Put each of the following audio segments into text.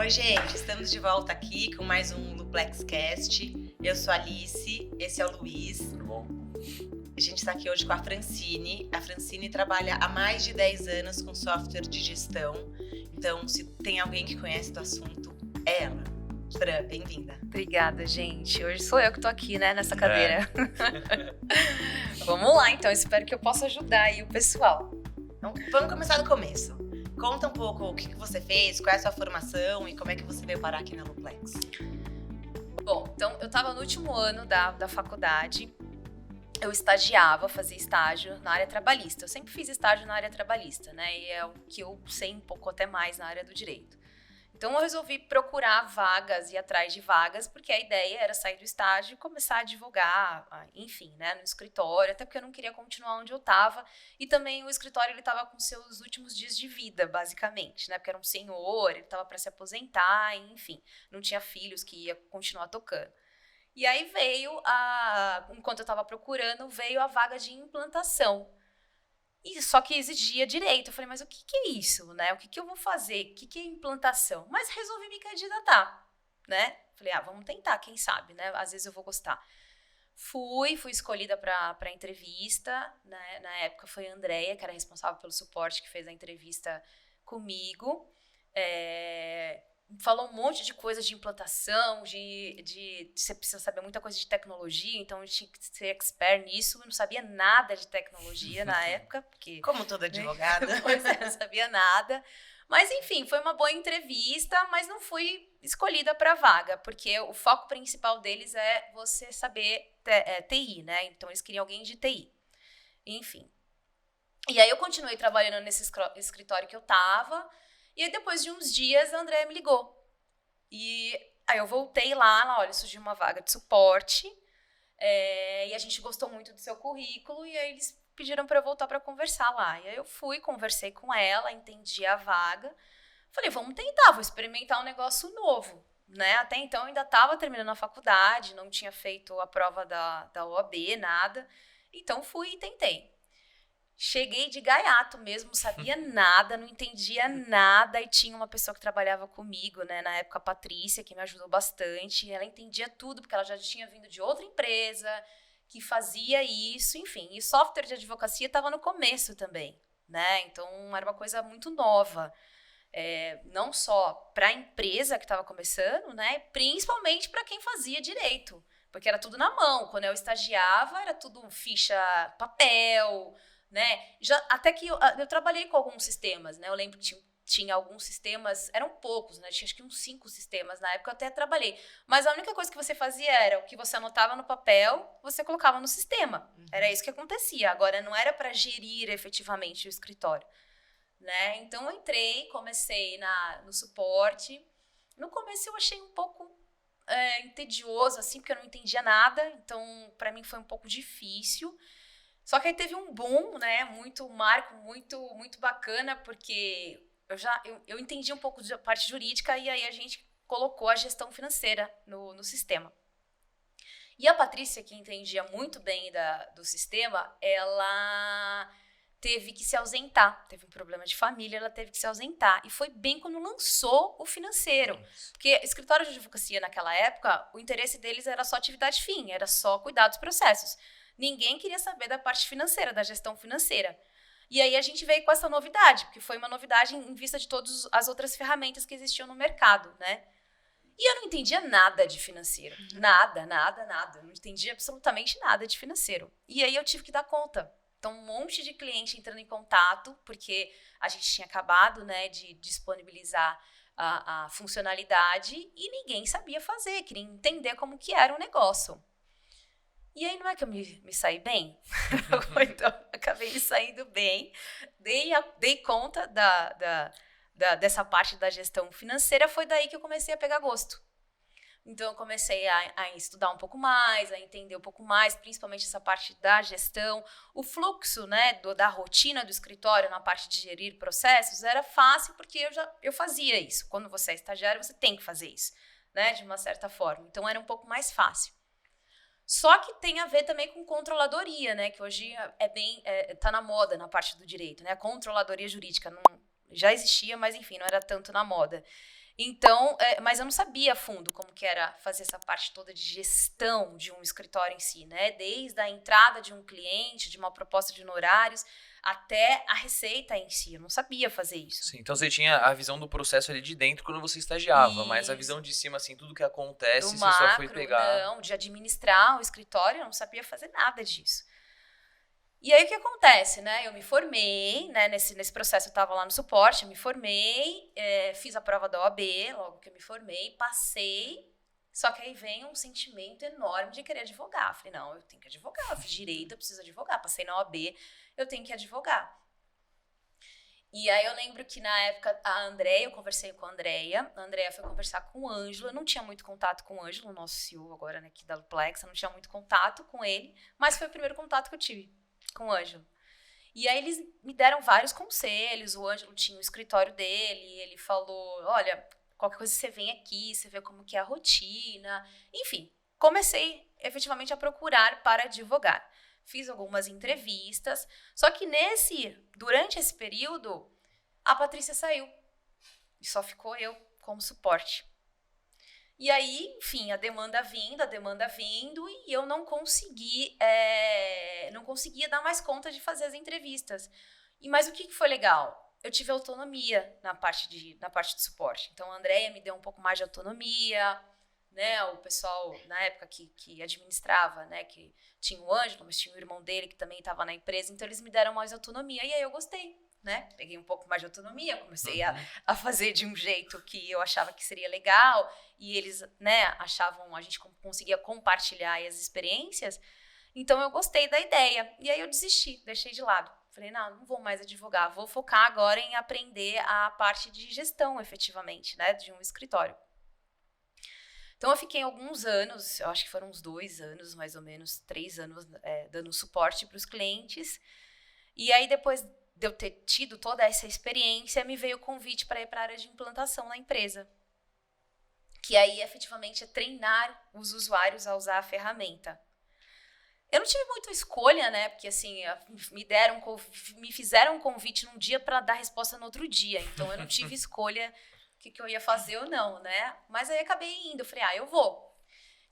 Oi, gente, estamos de volta aqui com mais um LuplexCast. Eu sou a Alice, esse é o Luiz. Tudo bom? A gente está aqui hoje com a Francine. A Francine trabalha há mais de 10 anos com software de gestão. Então, se tem alguém que conhece do assunto, é ela. Fran, bem-vinda. Obrigada, gente. Hoje sou eu que tô aqui, né, nessa cadeira. Vamos lá, então. Espero que eu possa ajudar aí o pessoal. Então, vamos começar do começo. Conta um pouco o que você fez, qual é a sua formação e como é que você veio parar aqui na Luplex. Bom, então eu estava no último ano da faculdade, eu estagiava, fazia estágio na área trabalhista. Eu sempre fiz estágio na área trabalhista, né? E é o que eu sei um pouco até mais na área do direito. Então eu resolvi procurar vagas e ir atrás de vagas, porque a ideia era sair do estágio e começar a advogar, enfim, né, no escritório, até porque eu não queria continuar onde eu estava. E também o escritório ele estava com seus últimos dias de vida, basicamente, né, porque era um senhor, ele estava para se aposentar, enfim, não tinha filhos que ia continuar tocando. E aí enquanto eu estava procurando, veio a vaga de implantação. E só que exigia direito. Eu falei, mas o que é isso, né? O que eu vou fazer? O que é implantação? Mas resolvi me candidatar, né? Falei, vamos tentar, quem sabe, né? Às vezes eu vou gostar. Fui escolhida para entrevista, né? Na época foi a Andrea, que era responsável pelo suporte, que fez a entrevista comigo. Falou um monte de coisas de implantação, de você precisa saber muita coisa de tecnologia, então eu tinha que ser expert nisso. Eu não sabia nada de tecnologia na época, porque... Como toda advogada. Pois é, não sabia nada. Mas, enfim, foi uma boa entrevista, mas não fui escolhida para a vaga, porque o foco principal deles é você saber TI, né? Então, eles queriam alguém de TI. Enfim. E aí, eu continuei trabalhando nesse escritório que eu tava. E aí, depois de uns dias, a Andrea me ligou. E aí, eu voltei lá, olha, surgiu uma vaga de suporte. E a gente gostou muito do seu currículo. E aí, eles pediram para eu voltar para conversar lá. E aí, eu conversei com ela, entendi a vaga. Falei, vamos tentar, vou experimentar um negócio novo. Né? Até então, eu ainda estava terminando a faculdade, não tinha feito a prova da OAB, nada. Então, fui e tentei. Cheguei de gaiato mesmo, não sabia nada, não entendia nada, e tinha uma pessoa que trabalhava comigo, né, na época a Patrícia, que me ajudou bastante, ela entendia tudo, porque ela já tinha vindo de outra empresa, que fazia isso, enfim, e software de advocacia estava no começo também, né, então era uma coisa muito nova, não só para a empresa que estava começando, né, principalmente para quem fazia direito, porque era tudo na mão, quando eu estagiava era tudo ficha, papel, né? Até que eu trabalhei com alguns sistemas, né? Eu lembro que tinha alguns sistemas, eram poucos, né? Tinha acho que uns 5 sistemas na época, eu até trabalhei. Mas a única coisa que você fazia era o que você anotava no papel, você colocava no sistema. Era isso que acontecia. Agora, não era para gerir efetivamente o escritório, né? Então, eu entrei, comecei no suporte. No começo, eu achei um pouco tedioso, assim, porque eu não entendia nada. Então, para mim, foi um pouco difícil. Só que aí teve um boom, né, muito bacana, porque eu entendi um pouco da parte jurídica e aí a gente colocou a gestão financeira no sistema. E a Patrícia, que entendia muito bem do sistema, ela teve que se ausentar, teve um problema de família, ela teve que se ausentar. E foi bem quando lançou o financeiro. Porque escritório de advocacia naquela época, o interesse deles era só atividade fim, era só cuidar dos processos. Ninguém queria saber da parte financeira, da gestão financeira. E aí a gente veio com essa novidade, porque foi uma novidade em vista de todas as outras ferramentas que existiam no mercado, né? E eu não entendia nada de financeiro. Nada. Eu não entendia absolutamente nada de financeiro. E aí eu tive que dar conta. Então, um monte de cliente entrando em contato, porque a gente tinha acabado, né, de disponibilizar a funcionalidade e ninguém sabia fazer, queria entender como que era o negócio. E aí não é que eu me saí bem? Então, acabei me saindo bem, dei conta dessa parte da gestão financeira, foi daí que eu comecei a pegar gosto. Então, eu comecei a estudar um poueu mais, a entender um pouco mais, principalmente essa parte da gestão. O fluxo, né, da rotina do escritório na parte de gerir processos era fácil, porque eu fazia isso. Quando você é estagiário, você tem que fazer isso, né, de uma certa forma. Então, era um pouco mais fácil. Só que tem a ver também com controladoria, né? Que hoje tá na moda na parte do direito, né? A controladoria jurídica já existia, mas enfim, não era tanto na moda. Então, mas eu não sabia a fundo como que era fazer essa parte toda de gestão de um escritório em si, né? Desde a entrada de um cliente, de uma proposta de honorários, até a receita em si. Eu não sabia fazer isso. Sim, então você tinha a visão do processo ali de dentro quando você estagiava, mas a Isso. visão de cima, assim, tudo que acontece, Do você só foi macro, pegar. não, de administrar o escritório, eu não sabia fazer nada disso. E aí, o que acontece, né? Eu me formei, né? Nesse processo eu estava lá no suporte, eu me formei, fiz a prova da OAB, logo que eu me formei, passei, só que aí vem um sentimento enorme de querer advogar. Eu falei, não, eu tenho que advogar, eu fiz direito, eu preciso advogar, passei na OAB, eu tenho que advogar. E aí eu lembro que na época eu conversei com a Andrea foi conversar com o Ângelo, eu não tinha muito contato com o Ângelo, nosso CEO agora, né, aqui da Luplex, eu não tinha muito contato com ele, mas foi o primeiro contato que eu tive com o Ângelo. E aí eles me deram vários conselhos, o Ângelo tinha o escritório dele, ele falou, olha, qualquer coisa você vem aqui, você vê como que é a rotina, enfim, comecei efetivamente a procurar para advogar. Fiz algumas entrevistas, só que durante esse período, a Patrícia saiu e só ficou eu como suporte. E aí, enfim, a demanda vindo e eu não conseguia dar mais conta de fazer as entrevistas. Mas o que foi legal? Eu tive autonomia na parte de suporte. Então, a Andrea me deu um pouco mais de autonomia, né? O pessoal, na época que administrava, né? Que tinha o Ângelo, mas tinha o irmão dele que também estava na empresa. Então, eles me deram mais autonomia e aí eu gostei. Né? Peguei um pouco mais de autonomia, comecei a fazer de um jeito que eu achava que seria legal e eles, né, achavam, a gente conseguia compartilhar as experiências, então eu gostei da ideia e aí eu desisti, deixei de lado. Falei, não vou mais advogar, vou focar agora em aprender a parte de gestão, efetivamente, né, de um escritório. Então eu fiquei alguns anos, eu acho que foram uns 2 anos, mais ou menos 3 anos, dando suporte para os clientes, e aí depois de eu ter tido toda essa experiência, me veio o convite para ir para a área de implantação na empresa. Que aí, efetivamente, é treinar os usuários a usar a ferramenta. Eu não tive muita escolha, né? Porque, assim, me fizeram um convite num dia para dar resposta no outro dia. Então, eu não tive escolha o que eu ia fazer ou não, né? Mas aí, acabei indo. Eu falei, eu vou.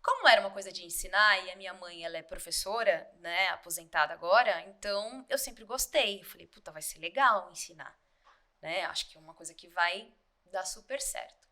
Como era uma coisa de ensinar, e a minha mãe, ela é professora, né, aposentada agora, então eu sempre gostei. Eu falei, puta, vai ser legal ensinar, né? Acho que é uma coisa que vai dar super certo.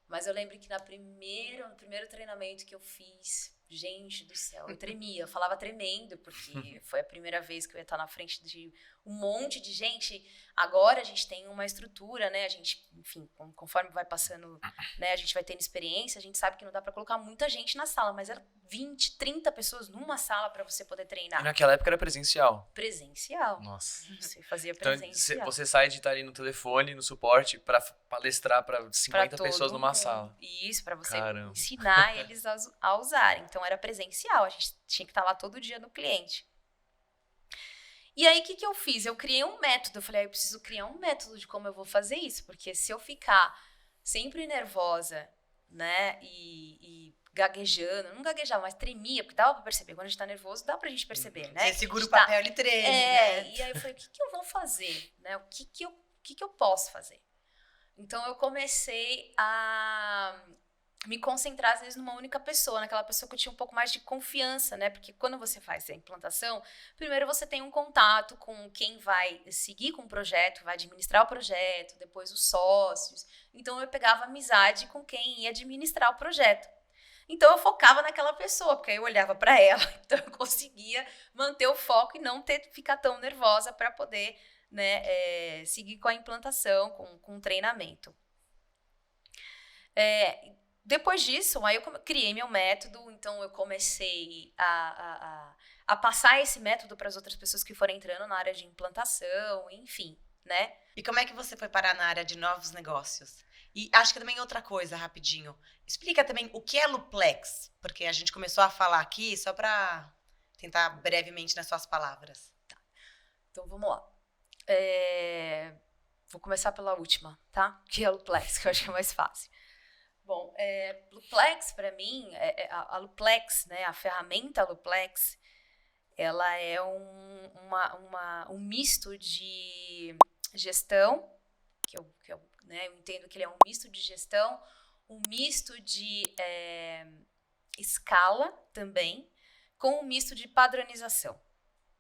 Mas eu lembro que no primeiro treinamento que eu fiz, gente do céu, eu tremia, eu falava tremendo, porque foi a primeira vez que eu ia estar na frente de um monte de gente. Agora a gente tem uma estrutura, né? A gente, enfim, conforme vai passando, né, a gente vai tendo experiência, a gente sabe que não dá para colocar muita gente na sala, mas era 20, 30 pessoas numa sala para você poder treinar. E naquela época era presencial? Presencial. Nossa. Você fazia presencial. Então você sai de estar ali no telefone, no suporte, para palestrar para 50 pessoas numa sala. Isso, para você ensinar eles a usarem. Então era presencial, a gente tinha que estar lá todo dia no cliente. E aí, o que eu fiz? Eu criei um método. Eu falei, eu preciso criar um método de como eu vou fazer isso. Porque se eu ficar sempre nervosa, né, e gaguejando, não gaguejava, mas tremia, porque dava pra perceber. Quando a gente tá nervoso, dá pra gente perceber, né? Você segura o papel e treme, né? E aí eu falei, o que eu vou fazer? Né? O que eu posso fazer? Então, eu comecei a me concentrar, às vezes, numa única pessoa, naquela pessoa que eu tinha um pouco mais de confiança, né? Porque quando você faz a implantação, primeiro você tem um contato com quem vai seguir com o projeto, vai administrar o projeto, depois os sócios. Então, eu pegava amizade com quem ia administrar o projeto. Então, eu focava naquela pessoa, porque aí eu olhava para ela, então eu conseguia manter o foco e não ficar tão nervosa para poder, né, seguir com a implantação, com o treinamento. Depois disso, aí eu criei meu método, então eu comecei a passar esse método para as outras pessoas que foram entrando na área de implantação, enfim, né? E como é que você foi parar na área de novos negócios? E acho que também outra coisa, rapidinho. Explica também o que é Luplex, porque a gente começou a falar aqui só para tentar brevemente nas suas palavras. Tá. Então, vamos lá. Vou começar pela última, tá? Que é Luplex, que eu acho que é mais fácil. Bom, Luplex, para mim, a Luplex, né, a ferramenta Luplex, ela é um misto de gestão, né, eu entendo que ele é um misto de gestão, um misto de escala também, com um misto de padronização,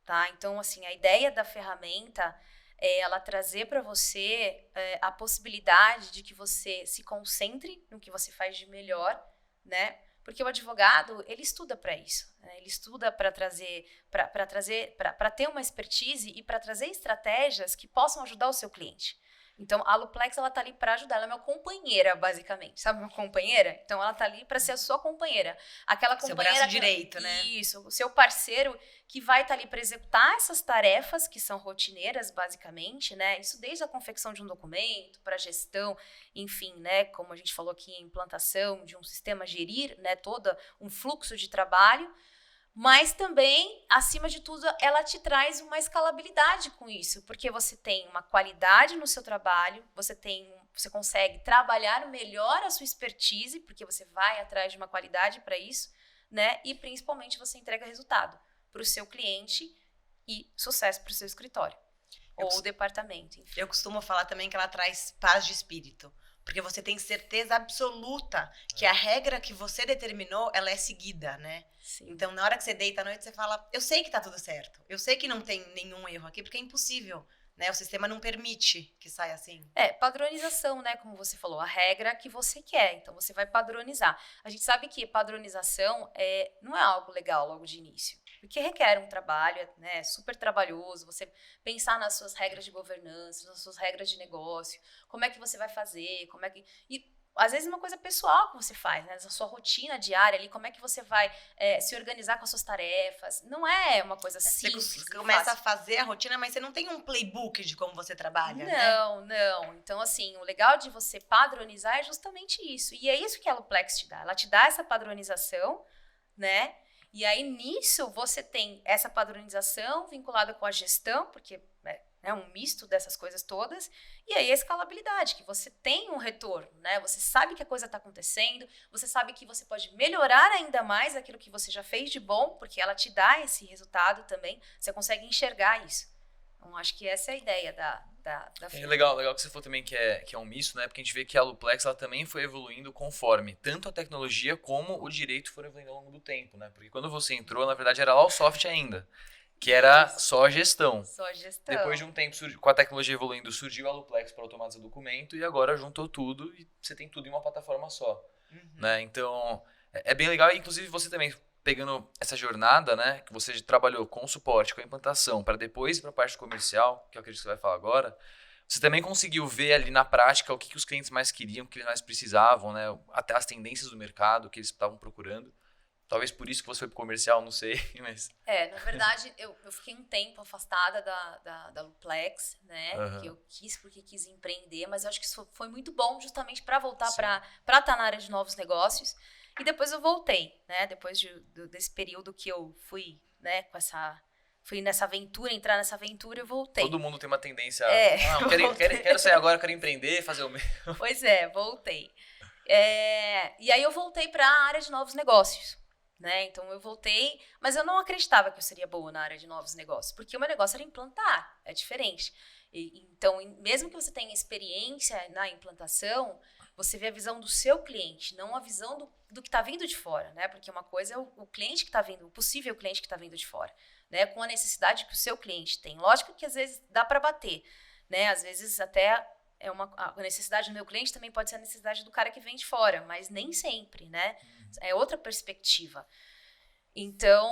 tá? Então, assim, a ideia da ferramenta é ela trazer para você a possibilidade de que você se concentre no que você faz de melhor, né? Porque o advogado, ele estuda para isso, né? Ele estuda para ter uma expertise e para trazer estratégias que possam ajudar o seu cliente. Então, a Luplex, ela tá ali para ajudar, ela é uma companheira, basicamente, sabe, uma companheira? Então, ela tá ali para ser a sua companheira. Aquela companheira... Seu braço direito, né? Isso, o seu parceiro que vai estar ali para executar essas tarefas que são rotineiras, basicamente, né? Isso desde a confecção de um documento, para gestão, enfim, né? Como a gente falou aqui, a implantação de um sistema, gerir, né? Todo um fluxo de trabalho. Mas também, acima de tudo, ela te traz uma escalabilidade com isso, porque você tem uma qualidade no seu trabalho, você consegue trabalhar melhor a sua expertise, porque você vai atrás de uma qualidade para isso, né? E principalmente você entrega resultado para o seu cliente e sucesso para o seu escritório ou departamento, enfim. Eu costumo falar também que ela traz paz de espírito. Porque você tem certeza absoluta que a regra que você determinou, ela é seguida, né? Sim. Então, na hora que você deita à noite, você fala, eu sei que tá tudo certo. Eu sei que não tem nenhum erro aqui, porque é impossível, né? O sistema não permite que saia assim. Padronização, né? Como você falou, a regra que você quer. Então, você vai padronizar. A gente sabe que padronização não é algo legal logo de início. Porque requer um trabalho, né, super trabalhoso, você pensar nas suas regras de governança, nas suas regras de negócio, como é que você vai fazer, e às vezes é uma coisa pessoal que você faz, né, na sua rotina diária ali, como é que você vai se organizar com as suas tarefas, não é uma coisa simples. Você começa a fazer a rotina, mas você não tem um playbook de como você trabalha, Não. Então, assim, o legal de você padronizar é justamente isso, e é isso que a Luplex te dá, ela te dá essa padronização, né? E aí, nisso, você tem essa padronização vinculada com a gestão, porque é um misto dessas coisas todas, e aí a escalabilidade, que você tem um retorno, né? Você sabe que a coisa está acontecendo, você sabe que você pode melhorar ainda mais aquilo que você já fez de bom, porque ela te dá esse resultado também, você consegue enxergar isso. Então, acho que essa é a ideia da legal que você falou também que é um misto, né? Porque a gente vê que a Luplex ela também foi evoluindo conforme tanto a tecnologia como o direito foram evoluindo ao longo do tempo, né? Porque quando você entrou, na verdade, era lá o software ainda, que era só gestão. Só gestão. Depois de um tempo, com a tecnologia evoluindo, surgiu a Luplex para automatizar o documento e agora juntou tudo e você tem tudo em uma plataforma só, né? Então, é bem legal. E, inclusive, você também pegando essa jornada, né, que você trabalhou com o suporte, com a implantação, para depois ir para a parte comercial, que é o que a gente vai falar agora, você também conseguiu ver ali na prática o que os clientes mais queriam, o que eles mais precisavam, né, até as tendências do mercado, o que eles estavam procurando. Talvez por isso que você foi pro comercial, não sei, mas... Na verdade, eu fiquei um tempo afastada da Luplex, né, que eu quis empreender, mas eu acho que isso foi muito bom justamente para voltar para estar na área de novos negócios. E depois eu voltei, né? Depois desse período que eu fui, né, fui nessa aventura, entrar nessa aventura, eu voltei. Todo mundo tem uma tendência a... quero sair agora, quero empreender, fazer o meu. Pois voltei. E aí eu voltei para a área de novos negócios, né? Então eu voltei, mas eu não acreditava que eu seria boa na área de novos negócios, porque o meu negócio era implantar, é diferente. Então, mesmo que você tenha experiência na implantação, você vê a visão do seu cliente, não a visão do que está vindo de fora, né? Porque uma coisa é o cliente que está vindo, o possível cliente que está vindo de fora, né? Com a necessidade que o seu cliente tem. Lógico que às vezes dá para bater, né? Às vezes até a necessidade do meu cliente também pode ser a necessidade do cara que vem de fora, mas nem sempre, né? É outra perspectiva. Então,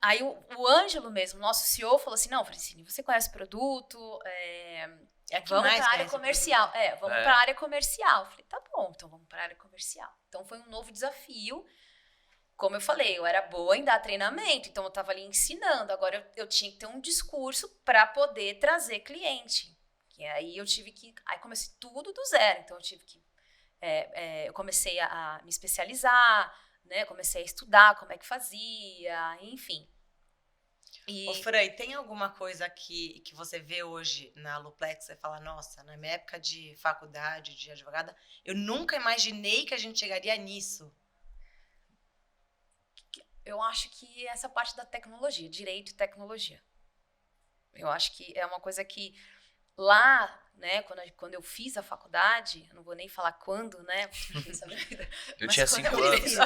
aí o Ângelo mesmo, nosso CEO, falou assim, não, Francine, você conhece o produto, vamos para a área comercial. Vamos para a área comercial. Eu falei, tá bom, então vamos para a área comercial. Então, foi um novo desafio. Como eu falei, eu era boa em dar treinamento, então eu estava ali ensinando. Agora, eu tinha que ter um discurso para poder trazer cliente. E aí, aí comecei tudo do zero. Então, eu comecei a me especializar, né? Comecei a estudar como é que fazia, enfim. Ô, Fran, tem alguma coisa que você vê hoje na Luplex e fala, nossa, na minha época de faculdade, de advogada, eu nunca imaginei que a gente chegaria nisso? Eu acho que essa parte da tecnologia, direito e tecnologia. Eu acho que é uma coisa que lá né, quando eu fiz a faculdade, eu não vou nem falar quando, né? Eu tinha 5 eu anos. fiz,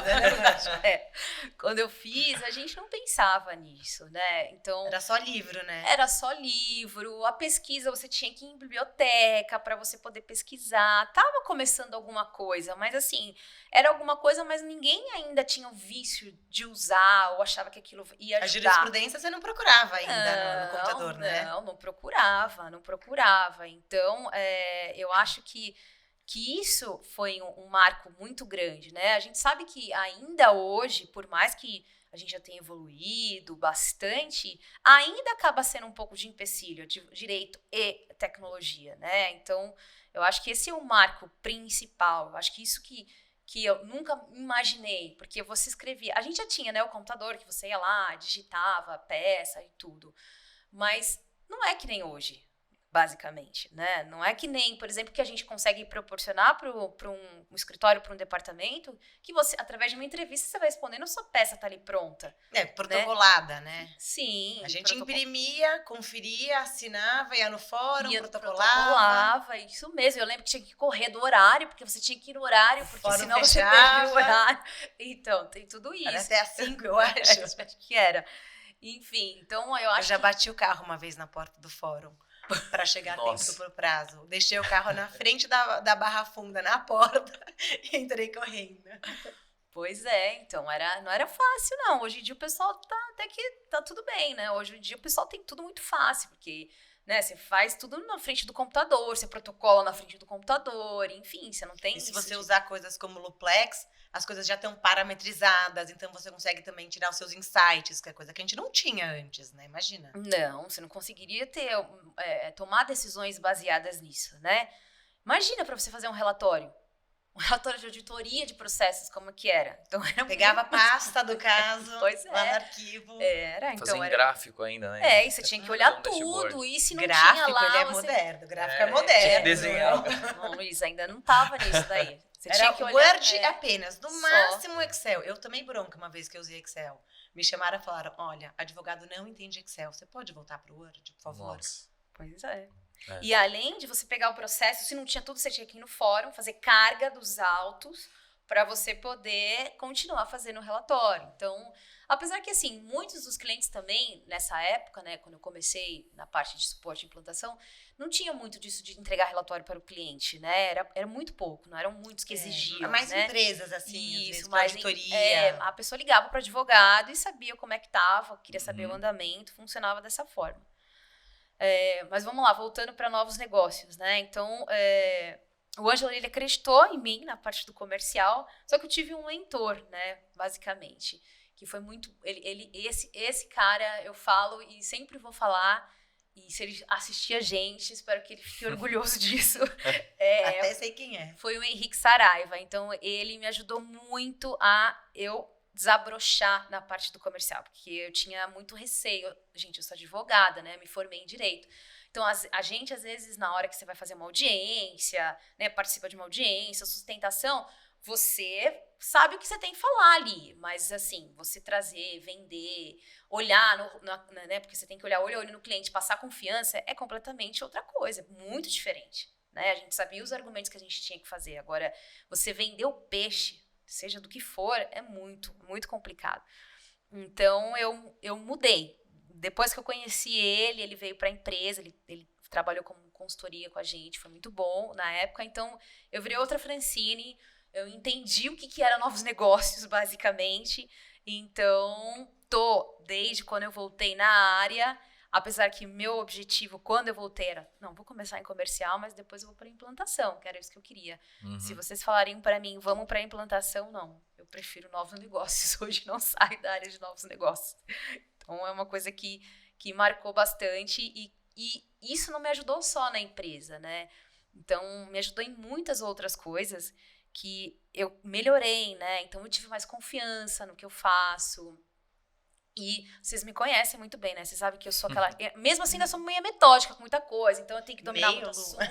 quando eu fiz, a gente não pensava nisso, né? Então Era só livro, né? era só livro, a pesquisa você tinha que ir em biblioteca para você poder pesquisar. Tava começando alguma coisa, mas assim, era alguma coisa, mas ninguém ainda tinha o vício de usar ou achava que aquilo ia A ajudar. jurisprudência você não procurava ainda no computador, né? Não procurava. Então, eu acho que isso foi um marco muito grande, né? A gente sabe que ainda hoje, por mais que a gente já tenha evoluído bastante, ainda acaba sendo um pouco de empecilho, de direito e tecnologia, né? Então, eu acho que esse é o marco principal. Eu acho que isso que eu nunca imaginei, porque você escrevia... A gente já tinha, né, o computador, que você ia lá, digitava a peça e tudo, mas não é que nem hoje, basicamente, né? Não é que nem, por exemplo, que a gente consegue proporcionar para um escritório, para um departamento, que você, através de uma entrevista, você vai respondendo, a sua peça tá ali pronta. Protocolada, né? Sim. A gente imprimia, conferia, assinava, ia no fórum, protocolava. Protocolava, isso mesmo. Eu lembro que tinha que correr do horário, porque você tinha que ir no horário, porque Fórum senão fechava. você perdia o horário. Então, tem tudo isso. Era até às 5, eu acho. Acho que era. Enfim, então eu acho Eu já bati o carro uma vez na porta do fórum para chegar a tempo pro prazo. Deixei o carro na frente da barra funda, na porta, e entrei correndo. Pois é, então não era fácil, não. Hoje em dia o pessoal até que tá tudo bem, né? Hoje em dia o pessoal tem tudo muito fácil, porque, né, você faz tudo na frente do computador, você protocola na frente do computador, enfim, você não tem E se isso você usar coisas como Luplex, as coisas já estão parametrizadas, então você consegue também tirar os seus insights, que é coisa que a gente não tinha antes, né? Imagina. Não, você não conseguiria tomar decisões baseadas nisso, né? Imagina para você fazer um relatório de auditoria de processos, como que era. Então, Pegava a pasta do caso lá no arquivo. Então Fazia em gráfico ainda, né? E você tinha que olhar tudo, e se não gráfico, tinha lá... ele é você... moderno, gráfico é moderno. Tinha que desenhar. Não, Luiz, ainda não tava nisso daí. Você Era tinha que olhar, Word apenas, no máximo Excel. Eu tomei bronca uma vez que eu usei Excel. Me chamaram e falaram, olha, advogado não entende Excel, você pode voltar pro Word, por favor? Nossa. Pois é. E além de você pegar o processo, se não tinha tudo, você tinha que ir no fórum, fazer carga dos autos para você poder continuar fazendo o relatório. Então, apesar que, assim, muitos dos clientes também, nessa época, né, quando eu comecei na parte de suporte e implantação, não tinha muito disso de entregar relatório para o cliente, né? Era muito pouco, não eram muitos que exigiam, mais né? empresas, assim, isso, às vezes, mais auditoria. a pessoa ligava para o advogado e sabia como é que estava, queria saber o andamento, funcionava dessa forma. Mas vamos lá, voltando para novos negócios, né? Então, o Ângelo, ele acreditou em mim na parte do comercial, só que eu tive um mentor, né, basicamente, que foi muito... Esse cara, eu falo e sempre vou falar, e se ele assistir a gente, espero que ele fique orgulhoso disso. Até sei quem é. Foi o Henrique Saraiva. Então, ele me ajudou muito a eu desabrochar na parte do comercial, porque eu tinha muito receio. Gente, eu sou advogada, né? Me formei em direito. Então, a gente, às vezes, na hora que você vai fazer uma audiência, né, participa de uma audiência, sustentação, você sabe o que você tem que falar ali, mas, assim, você trazer, vender, olhar, né, porque você tem que olhar olho a olho no cliente, passar confiança, é completamente outra coisa, é muito diferente, né? A gente sabia os argumentos que a gente tinha que fazer. Agora, você vender o peixe, seja do que for, é muito, muito complicado. Então, eu mudei. Depois que eu conheci ele veio para a empresa, ele trabalhou como consultoria com a gente, foi muito bom na época. Então, eu virei outra Francine, eu entendi o que era novos negócios, basicamente. Então, desde quando eu voltei na área, apesar que meu objetivo, quando eu voltei, era, não, vou começar em comercial, mas depois eu vou para implantação, que era isso que eu queria. Se vocês falariam para mim, vamos para implantação, não. Eu prefiro novos negócios. Hoje não saio da área de novos negócios. Então, é uma coisa que marcou bastante e isso não me ajudou só na empresa, né? Então, me ajudou em muitas outras coisas que eu melhorei, né? Então, eu tive mais confiança no que eu faço. E vocês me conhecem muito bem, né? Vocês sabem que eu sou aquela... Mesmo assim, eu sou meio metódica com muita coisa. Então, eu tenho que dominar muito assunto.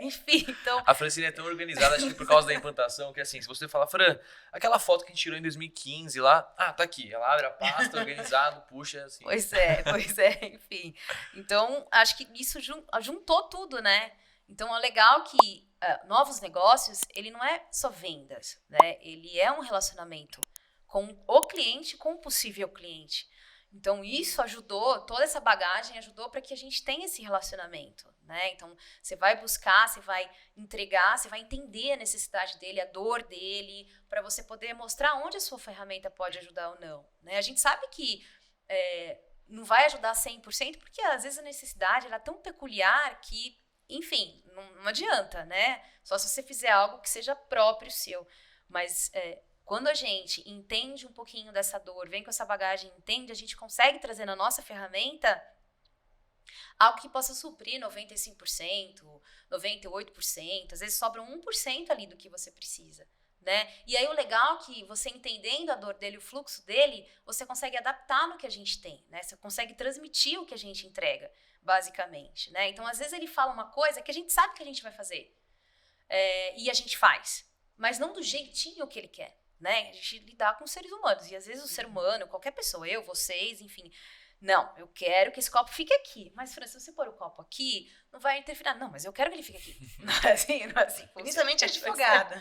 Enfim, então... A Francine é tão organizada, acho que por causa da implantação, que assim, se você falar, Fran, aquela foto que a gente tirou em 2015 lá, tá aqui. Ela abre a pasta, organizado, puxa, assim. Pois é, enfim. Então, acho que isso juntou tudo, né? Então, é legal que novos negócios, ele não é só vendas, né? Ele é um relacionamento com o cliente, com o possível cliente. Então, isso ajudou, toda essa bagagem ajudou para que a gente tenha esse relacionamento, né? Então, você vai buscar, você vai entregar, você vai entender a necessidade dele, a dor dele, para você poder mostrar onde a sua ferramenta pode ajudar ou não, né? A gente sabe que não vai ajudar 100%, porque às vezes a necessidade ela é tão peculiar que, enfim, não adianta, né? Só se você fizer algo que seja próprio seu. Mas quando a gente entende um pouquinho dessa dor, vem com essa bagagem, entende, a gente consegue trazer na nossa ferramenta algo que possa suprir 95%, 98%, às vezes sobra 1% ali do que você precisa, né? E aí o legal é que você entendendo a dor dele, o fluxo dele, você consegue adaptar no que a gente tem, né? Você consegue transmitir o que a gente entrega, basicamente, né? Então, às vezes ele fala uma coisa que a gente sabe que a gente vai fazer, e a gente faz, mas não do jeitinho que ele quer. Né? A gente lidar com seres humanos. E às vezes o ser humano, qualquer pessoa, eu, vocês, enfim. Não, eu quero que esse copo fique aqui. Mas, Fran, se você pôr o copo aqui, não vai interferir. Não, mas eu quero que ele fique aqui. Não é assim. Principalmente advogada.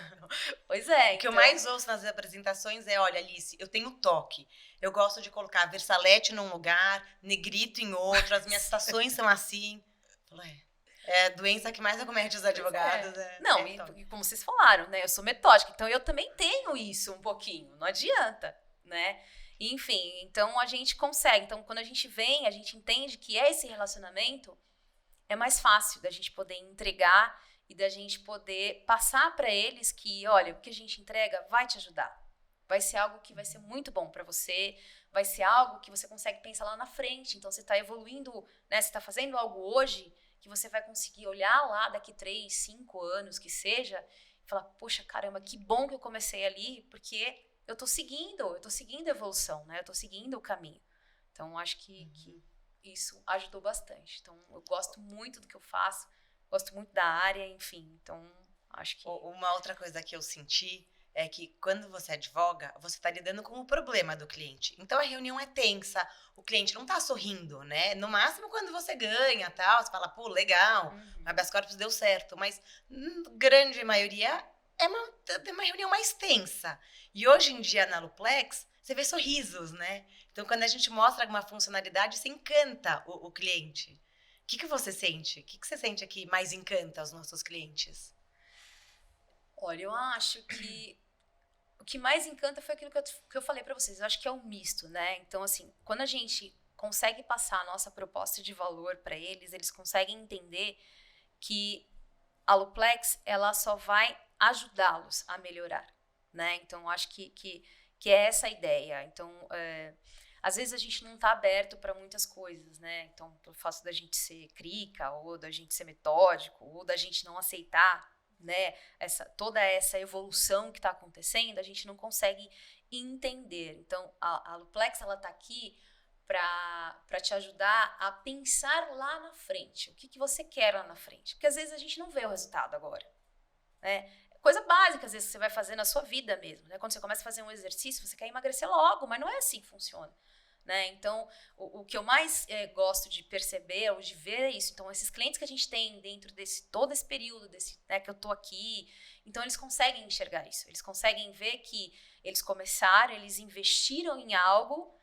Pois é. O que eu mais ouço nas apresentações é, olha, Alice, eu tenho toque. Eu gosto de colocar Versalete num lugar, negrito em outro, as minhas citações são assim. É a doença que mais acomete os advogados. Não, e como vocês falaram, né? Eu sou metódica, então eu também tenho isso um pouquinho. Não adianta, né? Enfim, então a gente consegue. Então, quando a gente vem, a gente entende que esse relacionamento é mais fácil da gente poder entregar e da gente poder passar para eles que, olha, o que a gente entrega vai te ajudar. Vai ser algo que vai ser muito bom para você, vai ser algo que você consegue pensar lá na frente. Então, você está evoluindo, né? Você está fazendo algo hoje que você vai conseguir olhar lá daqui 3, 5 anos, que seja, e falar, poxa, caramba, que bom que eu comecei ali, porque eu tô seguindo a evolução, né? Eu tô seguindo o caminho. Então, acho que isso ajudou bastante. Então, eu gosto muito do que eu faço, gosto muito da área, enfim. Então, acho que... Uma outra coisa que eu senti é que quando você advoga, você está lidando com o problema do cliente. Então, a reunião é tensa, o cliente não está sorrindo, né? No máximo, quando você ganha, tal, você fala, pô, legal, a habeas corpus deu certo. Mas, grande maioria, é uma reunião mais tensa. E hoje em dia, na Aluplex, você vê sorrisos, né? Então, quando a gente mostra alguma funcionalidade, você encanta o cliente. O que você sente? O que você sente que mais encanta os nossos clientes? Olha, eu acho que o que mais encanta foi aquilo que eu falei para vocês. Eu acho que é um misto, né? Então, assim, quando a gente consegue passar a nossa proposta de valor para eles, eles conseguem entender que a Aluplex, ela só vai ajudá-los a melhorar, né? Então, eu acho que é essa a ideia. Então, às vezes a gente não está aberto para muitas coisas, né? Então, pelo fato da gente ser crica, ou da gente ser metódico, ou da gente não aceitar, né, toda essa evolução que está acontecendo, a gente não consegue entender. Então, a Aluplex, ela está aqui para te ajudar a pensar lá na frente. O que você quer lá na frente? Porque às vezes a gente não vê o resultado agora, né? Coisa básica, às vezes, que você vai fazer na sua vida mesmo, né? Quando você começa a fazer um exercício, você quer emagrecer logo, mas não é assim que funciona, né? Então, o que eu mais gosto de perceber ou de ver é isso. Então, esses clientes que a gente tem dentro todo esse período, né, que eu tô aqui, então eles conseguem enxergar isso. Eles conseguem ver que eles começaram, eles investiram em algo,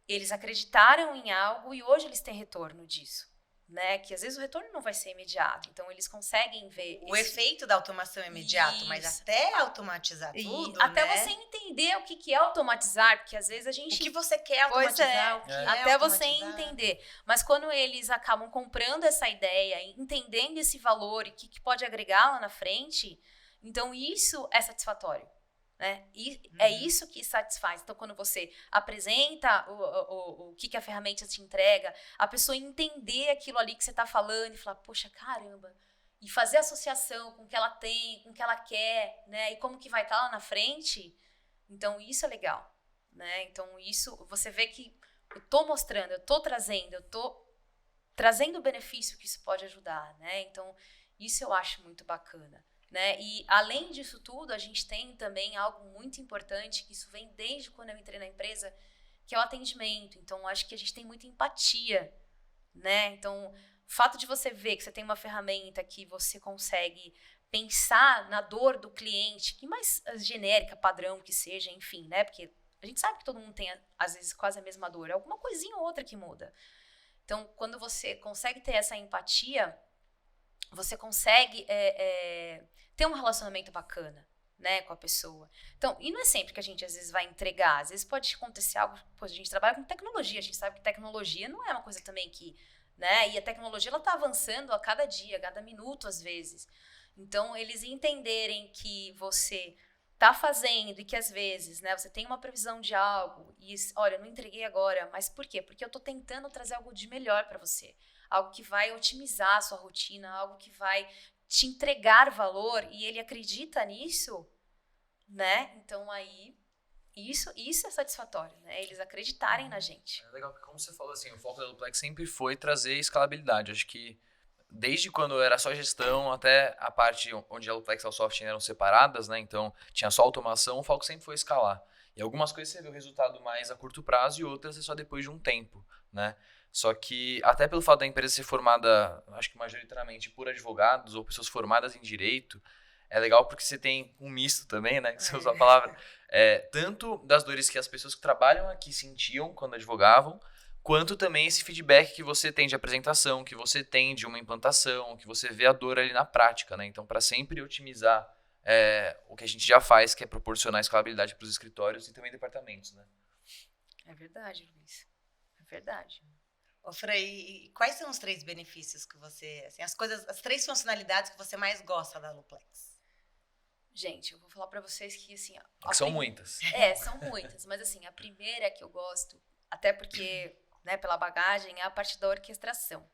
eles acreditaram em algo e hoje eles têm retorno disso. Né? Que às vezes o retorno não vai ser imediato. Então, eles conseguem ver... O efeito da automação é imediato, isso. Mas até automatizar tudo, até né? você entender o que é automatizar, porque às vezes a gente... O que você quer automatizar, o que é até automatizar. você entender. Mas quando eles acabam comprando essa ideia, entendendo esse valor e o que pode agregar lá na frente, então isso é satisfatório. Né? E é isso que satisfaz. Então, quando você apresenta o que a ferramenta te entrega, a pessoa entender aquilo ali que você está falando e falar, poxa, caramba, e fazer associação com o que ela tem, com o que ela quer, né? E como que vai estar lá na frente, então isso é legal. né? Então, isso, você vê que eu tô mostrando, eu tô trazendo o benefício que isso pode ajudar, né? Então, isso eu acho muito bacana, né? E, além disso tudo, a gente tem também algo muito importante, que isso vem desde quando eu entrei na empresa, que é o atendimento. Então, acho que a gente tem muita empatia, né? Então, o fato de você ver que você tem uma ferramenta que você consegue pensar na dor do cliente, que mais genérica, padrão que seja, enfim, né? Porque a gente sabe que todo mundo tem, às vezes, quase a mesma dor. É alguma coisinha ou outra que muda. Então, quando você consegue ter essa empatia, você consegue ter um relacionamento bacana, né, com a pessoa. Então, e não é sempre que a gente, às vezes, vai entregar. Às vezes pode acontecer algo... Pô, a gente trabalha com tecnologia. A gente sabe que tecnologia não é uma coisa também que... né? E a tecnologia, ela tá avançando a cada dia, a cada minuto, às vezes. Então, eles entenderem que você tá fazendo e que, às vezes, né, você tem uma previsão de algo e, olha, eu não entreguei agora, mas por quê? Porque eu tô tentando trazer algo de melhor para você. Algo que vai otimizar a sua rotina, algo que vai te entregar valor, e ele acredita nisso, né? Então, aí, isso é satisfatório, né? Eles acreditarem na gente. É legal, porque como você falou assim, o foco da Aluplex sempre foi trazer escalabilidade. Acho que desde quando era só gestão até a parte onde a Aluplex e a Soft eram separadas, né? Então tinha só automação, o foco sempre foi escalar. E algumas coisas você vê o resultado mais a curto prazo e outras é só depois de um tempo, né? Só que até pelo fato da empresa ser formada, acho que majoritariamente por advogados ou pessoas formadas em direito, é legal porque você tem um misto também, né? Que você usa a palavra. Tanto das dores que as pessoas que trabalham aqui sentiam quando advogavam, quanto também esse feedback que você tem de apresentação, que você tem de uma implantação, que você vê a dor ali na prática, né? Então, para sempre otimizar o que a gente já faz, que é proporcionar escalabilidade para os escritórios e também departamentos, né? É verdade, Luiz. É verdade. Ô, Fran, e quais são os 3 benefícios que você, assim, as 3 funcionalidades que você mais gosta da Aluplex? Gente, eu vou falar pra vocês que, assim... São muitas. São muitas. Mas, assim, a primeira que eu gosto, até porque, né, pela bagagem, é a parte da orquestração.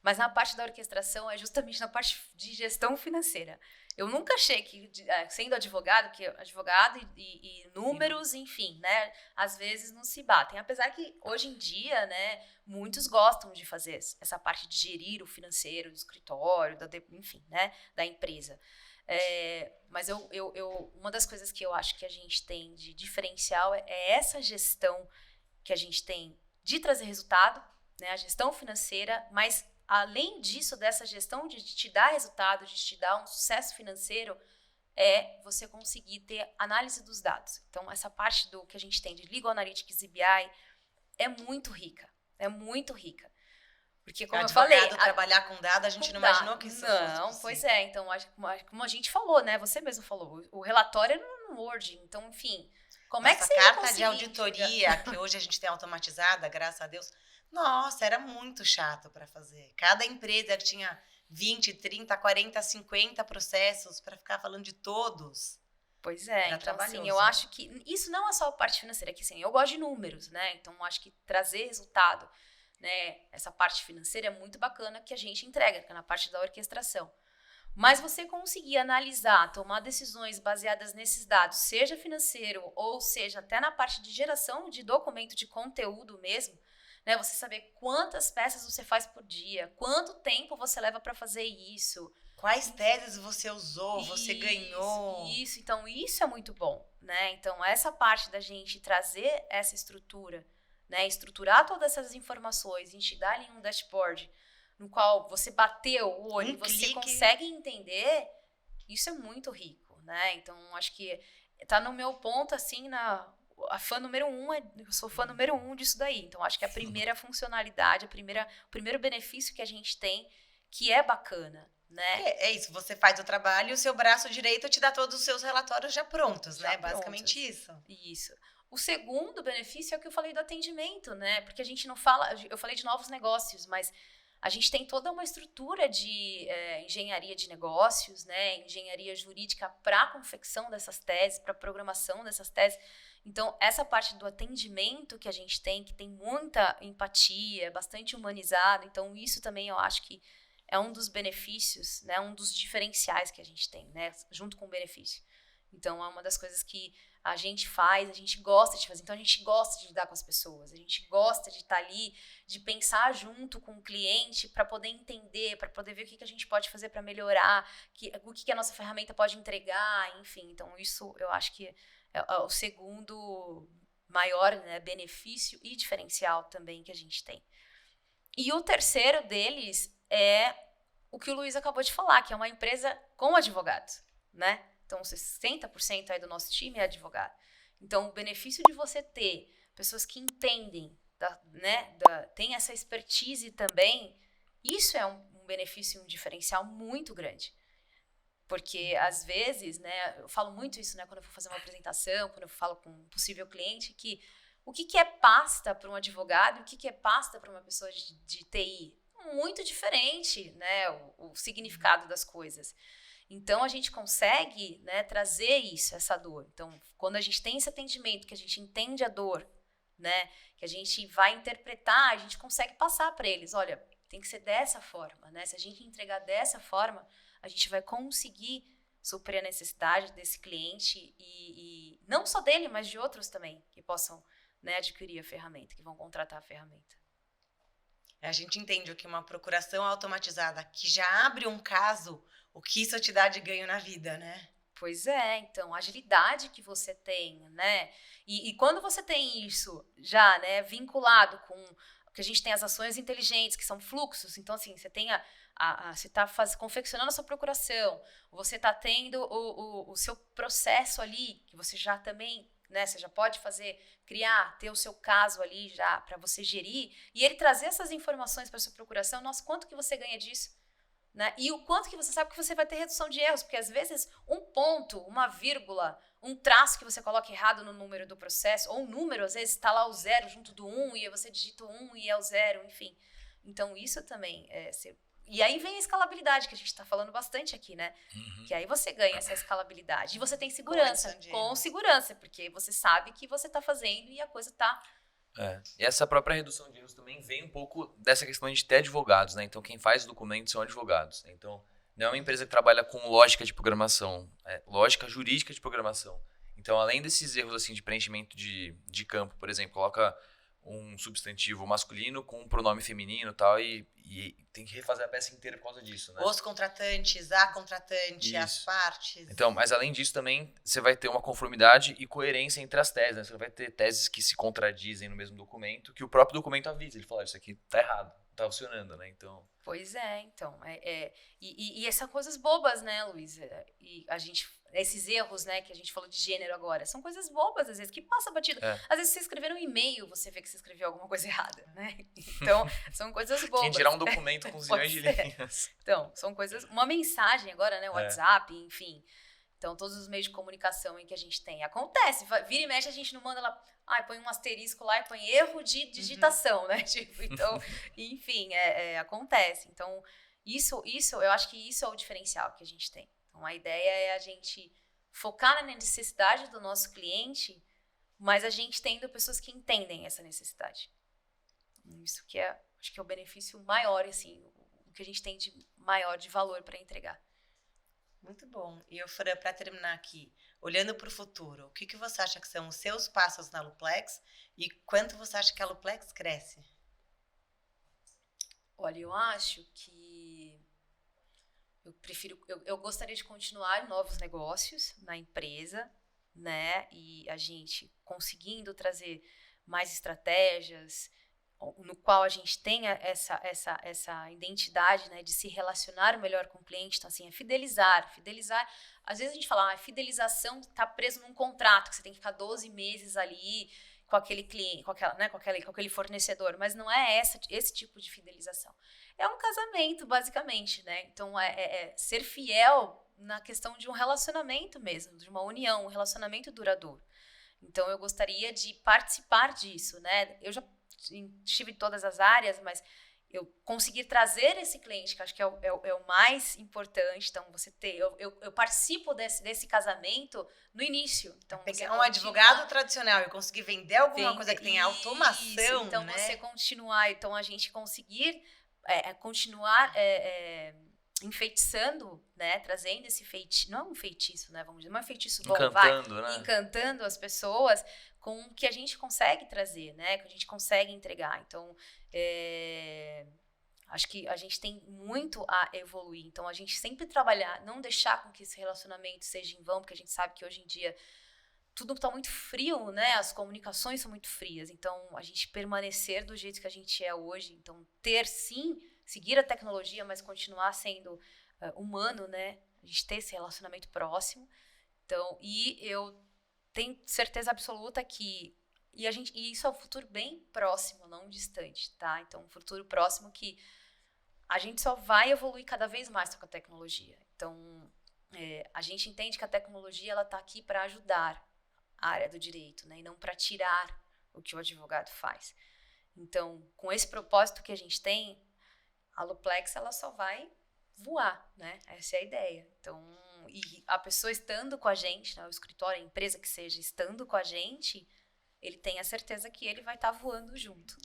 Mas na parte da orquestração é justamente na parte de gestão financeira. Eu nunca achei que, sendo advogado, que advogado e números, enfim, né, às vezes não se batem. Apesar que, hoje em dia, né, muitos gostam de fazer essa parte de gerir o financeiro do escritório, enfim, né, da empresa. Mas uma das coisas que eu acho que a gente tem de diferencial é essa gestão que a gente tem de trazer resultado, né, a gestão financeira, mas além disso, dessa gestão de te dar resultado, de te dar um sucesso financeiro, é você conseguir ter análise dos dados. Então, essa parte do que a gente tem de Legal Analytics e BI é muito rica. É muito rica. Porque, como eu falei... trabalhar com dado, a gente não imaginou que isso fosse Não, possível. pois é. Então, como a gente falou, né? Você mesmo falou. O relatório é no Word. Então, enfim... Como é que você carta de auditoria, que hoje a gente tem automatizada, graças a Deus... Nossa, era muito chato para fazer. Cada empresa tinha 20, 30, 40, 50 processos para ficar falando de todos. Pois é, era então trabalhoso. Assim, eu acho que isso não é só a parte financeira, que assim, eu gosto de números, né? Então eu acho que trazer resultado, né, essa parte financeira é muito bacana que a gente entrega, que é na parte da orquestração. Mas você conseguir analisar, tomar decisões baseadas nesses dados, seja financeiro ou seja até na parte de geração de documento de conteúdo mesmo, né, você saber quantas peças você faz por dia, quanto tempo você leva para fazer isso. Quais teses você usou, você ganhou. Então isso é muito bom, né? Então essa parte da gente trazer essa estrutura, né, estruturar todas essas informações, a gente dar ali um dashboard no qual você bateu o olho e você consegue entender, isso é muito rico, né? Então acho que tá no meu ponto assim a fã número 1, eu sou fã número 1 disso daí. Então, acho que a primeira funcionalidade, o primeiro benefício que a gente tem, que é bacana, né? É isso, você faz o trabalho e o seu braço direito te dá todos os seus relatórios já prontos, né? Basicamente isso. Isso. O segundo benefício é o que eu falei do atendimento, né? Porque a gente não fala... Eu falei de novos negócios, mas a gente tem toda uma estrutura de engenharia de negócios, né? Engenharia jurídica para a confecção dessas teses, para a programação dessas teses. Então, essa parte do atendimento que a gente tem, que tem muita empatia, bastante humanizado, então isso também eu acho que é um dos benefícios, né, um dos diferenciais que a gente tem, né, junto com o benefício. Então, é uma das coisas que a gente faz, a gente gosta de fazer. Então, a gente gosta de lidar com as pessoas, a gente gosta de estar ali, de pensar junto com o cliente para poder entender, para poder ver o que a gente pode fazer para melhorar, o que a nossa ferramenta pode entregar, enfim. Então, isso eu acho que é o segundo maior, né, benefício e diferencial também que a gente tem. E o terceiro deles é o que o Luiz acabou de falar, que é uma empresa com advogados, né? Então, 60% aí do nosso time é advogado. Então, o benefício de você ter pessoas que entendem, tem essa expertise também, isso é um benefício, um diferencial muito grande. Porque, às vezes, né, eu falo muito isso, né, quando eu vou fazer uma apresentação, quando eu falo com um possível cliente, que o que é pasta para um advogado e o que é pasta para uma pessoa de TI? Muito diferente, né, o significado das coisas. Então, a gente consegue, né, trazer isso, essa dor. Então, quando a gente tem esse atendimento, que a gente entende a dor, né, que a gente vai interpretar, a gente consegue passar para eles, olha, tem que ser dessa forma, né? Se a gente entregar dessa forma, a gente vai conseguir suprir a necessidade desse cliente e não só dele, mas de outros também, que possam, né, adquirir a ferramenta, que vão contratar a ferramenta. A gente entende que uma procuração automatizada que já abre um caso, o que isso te dá de ganho na vida, né? Pois é, então, a agilidade que você tem, né? E quando você tem isso já, né, vinculado com... Porque a gente tem as ações inteligentes, que são fluxos. Então, assim, você tem você está confeccionando a sua procuração, você está tendo o seu processo ali, que você já também, né, você já pode ter o seu caso ali já para você gerir, e ele trazer essas informações para a sua procuração, nossa, quanto que você ganha disso? Né? E o quanto que você sabe que você vai ter redução de erros, porque às vezes um ponto, uma vírgula, um traço que você coloca errado no número do processo, ou um número, às vezes está lá o 0 junto do 1, e aí você digita o 1 e é o 0, enfim. Então isso também e aí vem a escalabilidade, que a gente está falando bastante aqui, né? Uhum. Que aí você ganha essa escalabilidade. E você tem segurança, com segurança, porque você sabe que você está fazendo e a coisa está... E essa própria redução de erros também vem um pouco dessa questão de ter advogados, né? Então, quem faz documentos são advogados. Então, não é uma empresa que trabalha com lógica de programação, é lógica jurídica de programação. Então, além desses erros assim, de preenchimento de campo, por exemplo, coloca um substantivo masculino com um pronome feminino tal, e tem que refazer a peça inteira por causa disso, né? Os contratantes, a contratante, isso. As partes. Então, mas além disso também, você vai ter uma conformidade e coerência entre as teses, né? Você vai ter teses que se contradizem no mesmo documento, que o próprio documento avisa. Ele fala, isso aqui tá errado, não tá funcionando, né? Então... Pois é, então. E essas coisas bobas, né, Luiz? E a gente... Esses erros, né, que a gente falou de gênero agora, são coisas bobas, às vezes, que passa batido. Às vezes, você escrever um e-mail, você vê que você escreveu alguma coisa errada, né? Então, são coisas bobas. Quem dirá um documento com zilhões de linhas. Então, são coisas... Uma mensagem agora, né, WhatsApp, enfim. Então, todos os meios de comunicação em que a gente tem. Acontece, vira e mexe, a gente não manda lá... põe um asterisco lá e põe erro de digitação, né? Tipo, então, enfim, acontece. Então, isso, eu acho que isso é o diferencial que a gente tem. Então, a ideia é a gente focar na necessidade do nosso cliente, mas a gente tendo pessoas que entendem essa necessidade. Isso que acho que é o benefício maior, assim, o que a gente tem de maior de valor para entregar. Muito bom. E, Fran, para terminar aqui, olhando para o futuro, o que você acha que são os seus passos na Aluplex e quanto você acha que a Aluplex cresce? Olha, eu acho que eu gostaria de continuar novos negócios na empresa, né? E a gente conseguindo trazer mais estratégias, no qual a gente tenha essa identidade, né, de se relacionar melhor com o cliente. Então, assim, fidelizar. Às vezes a gente fala, fidelização está preso num contrato, que você tem que ficar 12 meses ali com aquele cliente, com aquele fornecedor, mas não é esse tipo de fidelização. É um casamento, basicamente, né? Então, ser fiel na questão de um relacionamento mesmo, de uma união, um relacionamento duradouro. Então, eu gostaria de participar disso, né? Eu já estive em todas as áreas, mas eu conseguir trazer esse cliente, que acho que é o mais importante. Então, eu participo desse casamento no início. Então, pegar um advogado tradicional e conseguir vender alguma coisa que tenha automação, então, né? você continuar, então a gente conseguir continuar enfeitiçando, né, trazendo esse feitiço, não é um feitiço, né, vamos dizer, não é um feitiço bom, encantando as pessoas com o que a gente consegue trazer, né, que a gente consegue entregar. Então, acho que a gente tem muito a evoluir. Então, a gente sempre trabalhar, não deixar com que esse relacionamento seja em vão, porque a gente sabe que hoje em dia tudo está muito frio, né? As comunicações são muito frias. Então, a gente permanecer do jeito que a gente é hoje. Então, seguir a tecnologia, mas continuar sendo humano, né? A gente ter esse relacionamento próximo. Então, e eu tenho certeza absoluta que... E isso é um futuro bem próximo, não distante, tá? Então, um futuro próximo que a gente só vai evoluir cada vez mais com a tecnologia. Então, a gente entende que a tecnologia ela está aqui para ajudar a área do direito, né? E não para tirar o que o advogado faz. Então, com esse propósito que a gente tem, a Aluplex ela só vai voar, né? Essa é a ideia. Então, e a pessoa estando com a gente, né? O escritório, a empresa que seja, estando com a gente, ele tem a certeza que ele vai estar voando junto.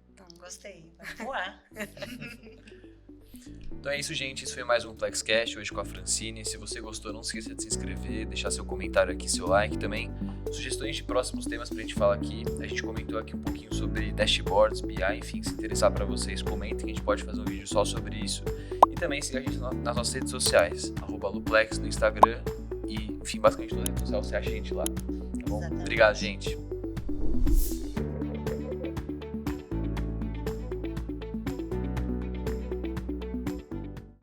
Então, gostei. Vai voar. Então é isso, gente. Isso foi mais um Plexcast, hoje com a Francine. Se você gostou, não se esqueça de se inscrever, deixar seu comentário aqui, seu like também. Sugestões de próximos temas pra gente falar aqui. A gente comentou aqui um pouquinho sobre dashboards, BI, enfim, se interessar pra vocês, comentem que a gente pode fazer um vídeo só sobre isso. E também siga a gente nas nossas redes sociais, @Aluplex no Instagram e, enfim, basicamente toda rede social você acha a gente lá. Tá bom? Obrigado, gente.